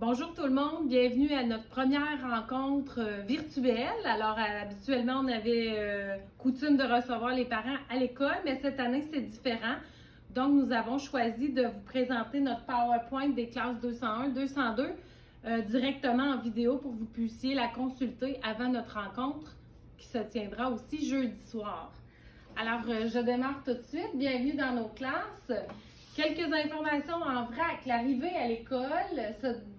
Bonjour tout le monde, bienvenue à notre première rencontre virtuelle. Alors habituellement on avait coutume de recevoir les parents à l'école, mais cette année c'est différent. Donc nous avons choisi de vous présenter notre PowerPoint des classes 201, 202 directement en vidéo pour que vous puissiez la consulter avant notre rencontre qui se tiendra aussi jeudi soir. Alors je démarre tout de suite. Bienvenue dans nos classes. Quelques informations en vrac. L'arrivée à l'école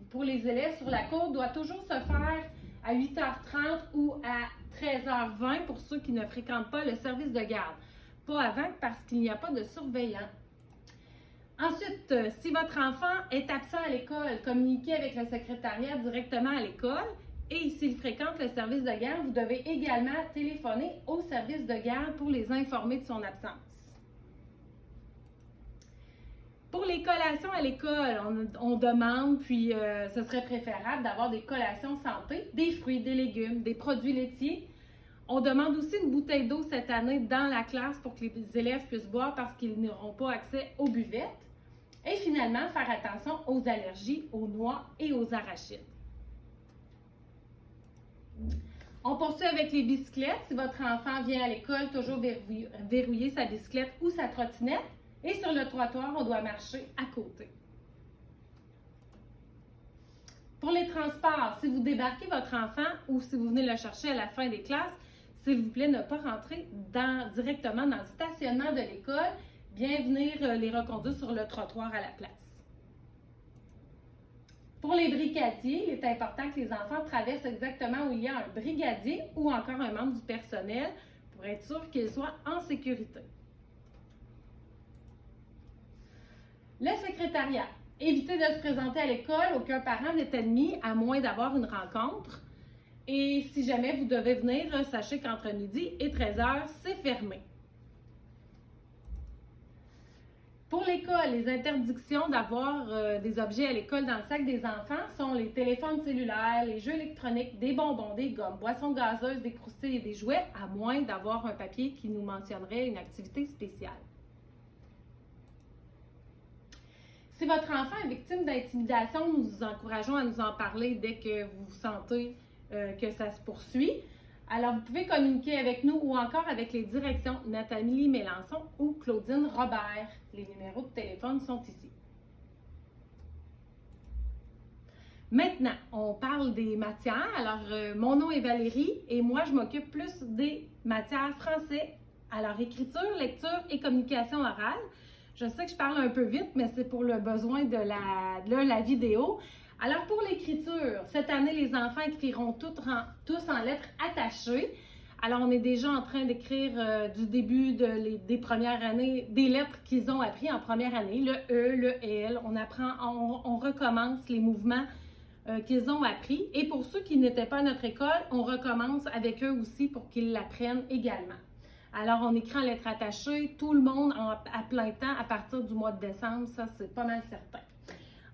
pour les élèves sur la côte doit toujours se faire à 8h30 ou à 13h20 pour ceux qui ne fréquentent pas le service de garde. Pas avant parce qu'il n'y a pas de surveillant. Ensuite, si votre enfant est absent à l'école, communiquez avec le secrétariat directement à l'école. Et s'il fréquente le service de garde, vous devez également téléphoner au service de garde pour les informer de son absence. Pour les collations à l'école, on demande, puis ce serait préférable d'avoir des collations santé, des fruits, des légumes, des produits laitiers. On demande aussi une bouteille d'eau cette année dans la classe pour que les élèves puissent boire parce qu'ils n'auront pas accès aux buvettes. Et finalement, faire attention aux allergies, aux noix et aux arachides. On poursuit avec les bicyclettes. Si votre enfant vient à l'école, toujours verrouiller sa bicyclette ou sa trottinette. Et sur le trottoir, on doit marcher à côté. Pour les transports, si vous débarquez votre enfant ou si vous venez le chercher à la fin des classes, s'il vous plaît, ne pas rentrer directement dans le stationnement de l'école, bien venir les reconduire sur le trottoir à la place. Pour les brigadiers, il est important que les enfants traversent exactement où il y a un brigadier ou encore un membre du personnel pour être sûr qu'ils soient en sécurité. Le secrétariat. Évitez de se présenter à l'école, aucun parent n'est admis à moins d'avoir une rencontre. Et si jamais vous devez venir, sachez qu'entre midi et 13h, c'est fermé. Pour l'école, les interdictions d'avoir des objets à l'école dans le sac des enfants sont les téléphones cellulaires, les jeux électroniques, des bonbons, des gommes, boissons gazeuses, des croustilles et des jouets, à moins d'avoir un papier qui nous mentionnerait une activité spéciale. Si votre enfant est victime d'intimidation, nous vous encourageons à nous en parler dès que vous sentez que ça se poursuit. Alors, vous pouvez communiquer avec nous ou encore avec les directions Nathalie Mélençon ou Claudine Robert. Les numéros de téléphone sont ici. Maintenant, on parle des matières. Alors, mon nom est Valérie et moi, je m'occupe plus des matières français. Alors, écriture, lecture et communication orale. Je sais que je parle un peu vite, mais c'est pour le besoin de la vidéo. Alors, pour l'écriture, cette année, les enfants écriront tous en lettres attachées. Alors, on est déjà en train d'écrire du début des premières années, des lettres qu'ils ont appris en première année, le E, le L. On recommence les mouvements qu'ils ont appris. Et pour ceux qui n'étaient pas à notre école, on recommence avec eux aussi pour qu'ils l'apprennent également. Alors, on écrit en lettres attachées, tout le monde à plein temps à partir du mois de décembre, ça c'est pas mal certain.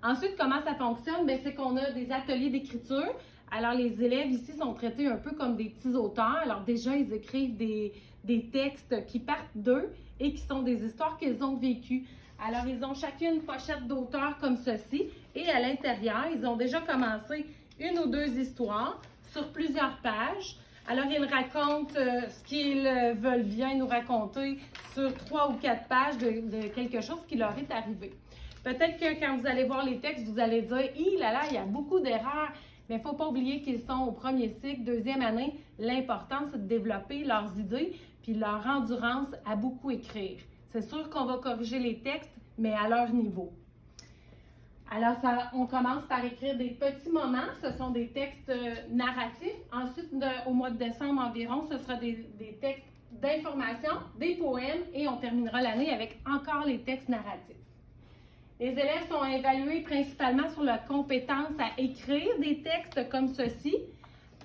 Ensuite, comment ça fonctionne? Bien, c'est qu'on a des ateliers d'écriture. Alors, les élèves ici sont traités un peu comme des petits auteurs. Alors, déjà, ils écrivent des textes qui partent d'eux et qui sont des histoires qu'ils ont vécues. Alors, ils ont chacune une pochette d'auteur comme ceci. Et à l'intérieur, ils ont déjà commencé une ou deux histoires sur plusieurs pages. Alors, ils racontent ce qu'ils veulent bien nous raconter sur 3 ou 4 pages de quelque chose qui leur est arrivé. Peut-être que quand vous allez voir les textes, vous allez dire « Hi là là, il y a beaucoup d'erreurs ». Mais il ne faut pas oublier qu'ils sont au premier cycle, deuxième année. L'important, c'est de développer leurs idées puis leur endurance à beaucoup écrire. C'est sûr qu'on va corriger les textes, mais à leur niveau. Alors, on commence par écrire des petits moments. Ce sont des textes narratifs. Ensuite, au mois de décembre environ, ce sera des textes d'information, des poèmes et on terminera l'année avec encore les textes narratifs. Les élèves sont évalués principalement sur leur compétence à écrire des textes comme ceci.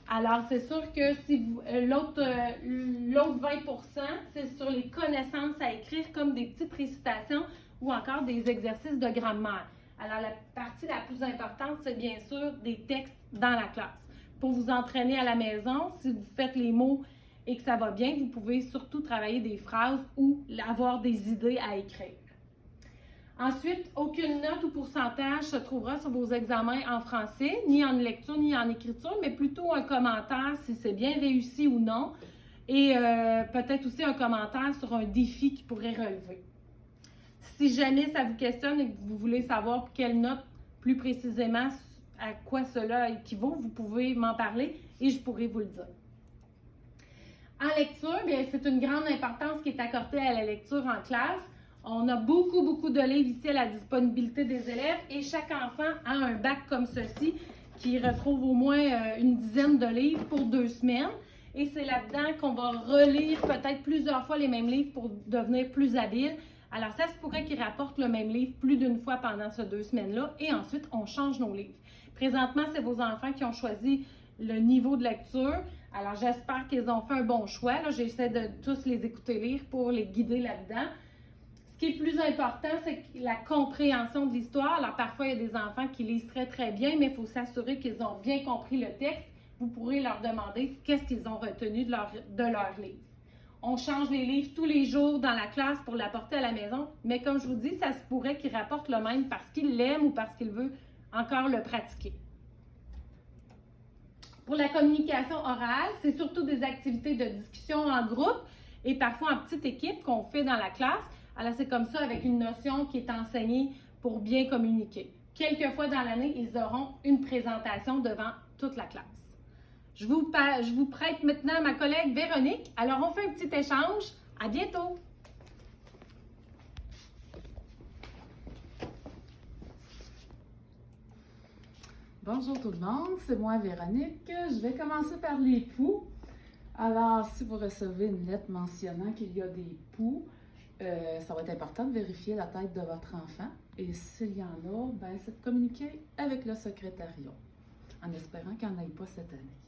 Alors, c'est sûr que si l'autre 20%, c'est sur les connaissances à écrire comme des petites récitations ou encore des exercices de grammaire. Alors, la partie la plus importante, c'est bien sûr des textes dans la classe. Pour vous entraîner à la maison, si vous faites les mots et que ça va bien, vous pouvez surtout travailler des phrases ou avoir des idées à écrire. Ensuite, aucune note ou pourcentage se trouvera sur vos examens en français, ni en lecture, ni en écriture, mais plutôt un commentaire si c'est bien réussi ou non, et peut-être aussi un commentaire sur un défi qui pourrait relever. Si jamais ça vous questionne et que vous voulez savoir quelle note plus précisément à quoi cela équivaut, vous pouvez m'en parler et je pourrai vous le dire. En lecture, bien, c'est une grande importance qui est accordée à la lecture en classe. On a beaucoup de livres ici à la disponibilité des élèves et chaque enfant a un bac comme ceci qui retrouve au moins une dizaine de livres pour 2 semaines. Et c'est là-dedans qu'on va relire peut-être plusieurs fois les mêmes livres pour devenir plus habile. Alors, ça se pourrait qu'ils rapportent le même livre plus d'une fois pendant ces 2 semaines-là et ensuite, on change nos livres. Présentement, c'est vos enfants qui ont choisi le niveau de lecture. Alors, j'espère qu'ils ont fait un bon choix. Là, j'essaie de tous les écouter lire pour les guider là-dedans. Ce qui est plus important, c'est la compréhension de l'histoire. Alors, parfois, il y a des enfants qui lisent très bien, mais il faut s'assurer qu'ils ont bien compris le texte. Vous pourrez leur demander qu'est-ce qu'ils ont retenu de leur livre. On change les livres tous les jours dans la classe pour l'apporter à la maison, mais comme je vous dis, ça se pourrait qu'ils rapportent le même parce qu'il l'aime ou parce qu'il veut encore le pratiquer. Pour la communication orale, c'est surtout des activités de discussion en groupe et parfois en petite équipe qu'on fait dans la classe. Alors, c'est comme ça avec une notion qui est enseignée pour bien communiquer. Quelques fois dans l'année, ils auront une présentation devant toute la classe. Je vous prête maintenant ma collègue Véronique. Alors, on fait un petit échange. À bientôt! Bonjour tout le monde, c'est moi Véronique. Je vais commencer par les poux. Alors, si vous recevez une lettre mentionnant qu'il y a des poux, ça va être important de vérifier la tête de votre enfant. Et s'il y en a, ben, c'est de communiquer avec le secrétariat, en espérant qu'il n'y en ait pas cette année.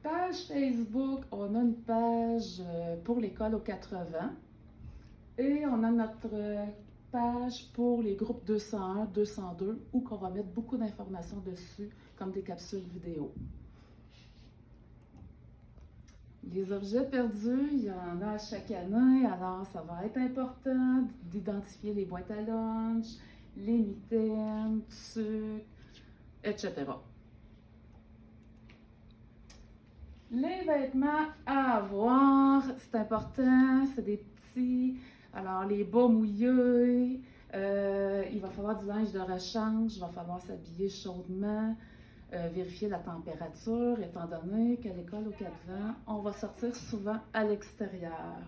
Page Facebook, on a une page pour l'école aux 80 et on a notre page pour les groupes 201, 202 où on va mettre beaucoup d'informations dessus comme des capsules vidéo. Les objets perdus, il y en a à chaque année, alors ça va être important d'identifier les boîtes à lunch, les mitaines, sucre, etc. Les vêtements à avoir, c'est important, c'est des petits, alors les bas mouillés, il va falloir du linge de rechange, il va falloir s'habiller chaudement, vérifier la température, étant donné qu'à l'école au 4 on va sortir souvent à l'extérieur.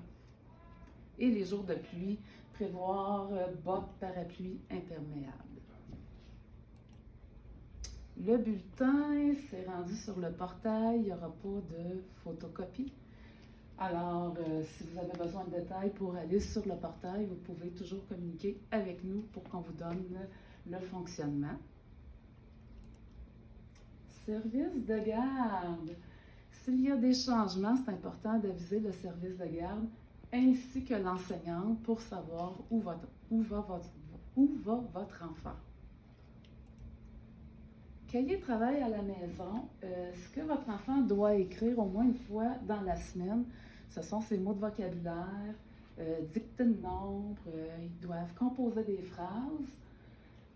Et les jours de pluie, prévoir bottes, parapluies imperméables. Le bulletin, c'est rendu sur le portail, il n'y aura pas de photocopie. Alors, si vous avez besoin de détails pour aller sur le portail, vous pouvez toujours communiquer avec nous pour qu'on vous donne le fonctionnement. Service de garde. S'il y a des changements, c'est important d'aviser le service de garde ainsi que l'enseignante pour savoir où va votre enfant. Cahier de travail à la maison, ce que votre enfant doit écrire au moins une fois dans la semaine, ce sont ses mots de vocabulaire, dicter de nombres, ils doivent composer des phrases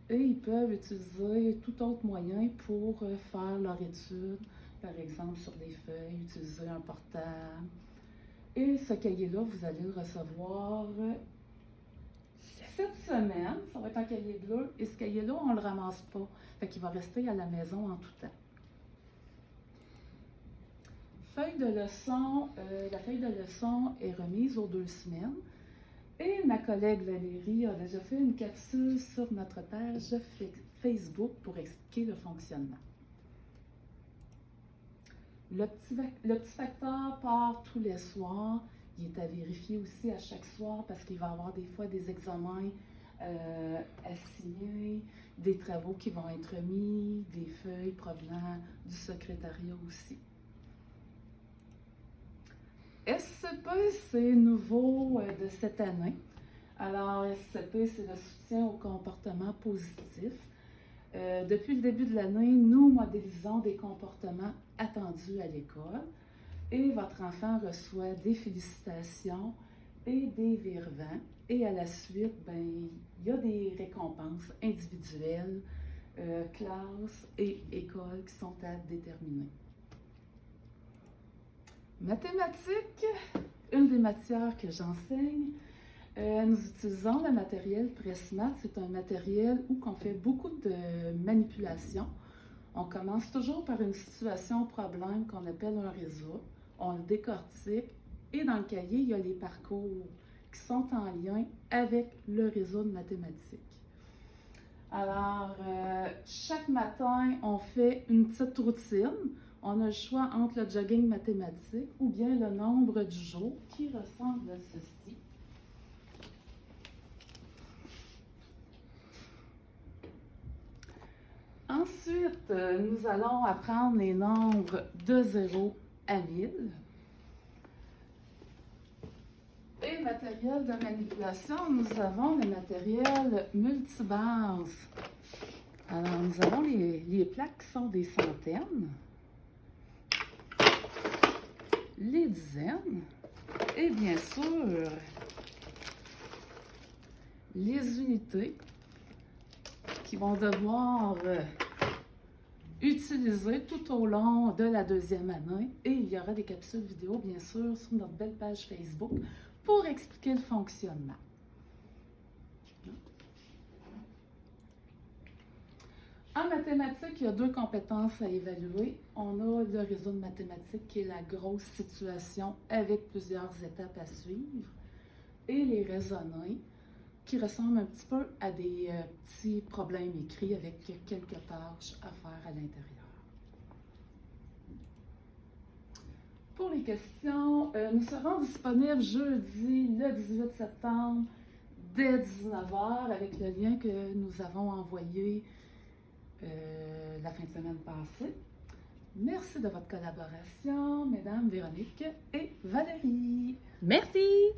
et ils peuvent utiliser tout autre moyen pour faire leur étude, par exemple sur des feuilles, utiliser un portable. Et ce cahier-là, vous allez le recevoir cette semaine, ça va être un cahier bleu, et ce cahier-là, on ne le ramasse pas. Fait qu'il va rester à la maison en tout temps. Feuille de leçon, la feuille de leçon est remise aux 2 semaines. Et ma collègue Valérie a déjà fait une capsule sur notre page Facebook pour expliquer le fonctionnement. Le petit facteur part tous les soirs. Il est à vérifier aussi à chaque soir parce qu'il va y avoir des fois des examens à signer, des travaux qui vont être mis, des feuilles provenant du secrétariat aussi. SCP, c'est nouveau de cette année. Alors, SCP, c'est le soutien au comportement positif. Depuis le début de l'année, nous modélisons des comportements attendus à l'école et votre enfant reçoit des félicitations et des vire-vents. Et à la suite, ben, il y a des récompenses individuelles, classes et écoles qui sont à déterminer. Mathématiques, une des matières que j'enseigne. Nous utilisons le matériel Pressmat. C'est un matériel où on fait beaucoup de manipulations. On commence toujours par une situation problème qu'on appelle un réseau. On le décortique et dans le cahier, il y a les parcours qui sont en lien avec le réseau de mathématiques. Alors, chaque matin, on fait une petite routine. On a le choix entre le jogging mathématique ou bien le nombre du jour qui ressemble à ceci. Ensuite, nous allons apprendre les nombres de 0 à 1000. Et matériel de manipulation, nous avons le matériel multibase. Alors, nous avons les plaques qui sont des centaines, les dizaines et bien sûr les unités qui vont devoir utiliser tout au long de la deuxième année. Et il y aura des capsules vidéo, bien sûr, sur notre belle page Facebook pour expliquer le fonctionnement. En mathématiques, il y a 2 compétences à évaluer. On a le réseau de mathématiques qui est la grosse situation avec plusieurs étapes à suivre. Et les raisonnés qui ressemblent un petit peu à des petits problèmes écrits avec quelques tâches à faire à l'intérieur. Pour les questions, nous serons disponibles jeudi le 18 septembre dès 19h avec le lien que nous avons envoyé la fin de semaine passée. Merci de votre collaboration, mesdames Véronique et Valérie. Merci!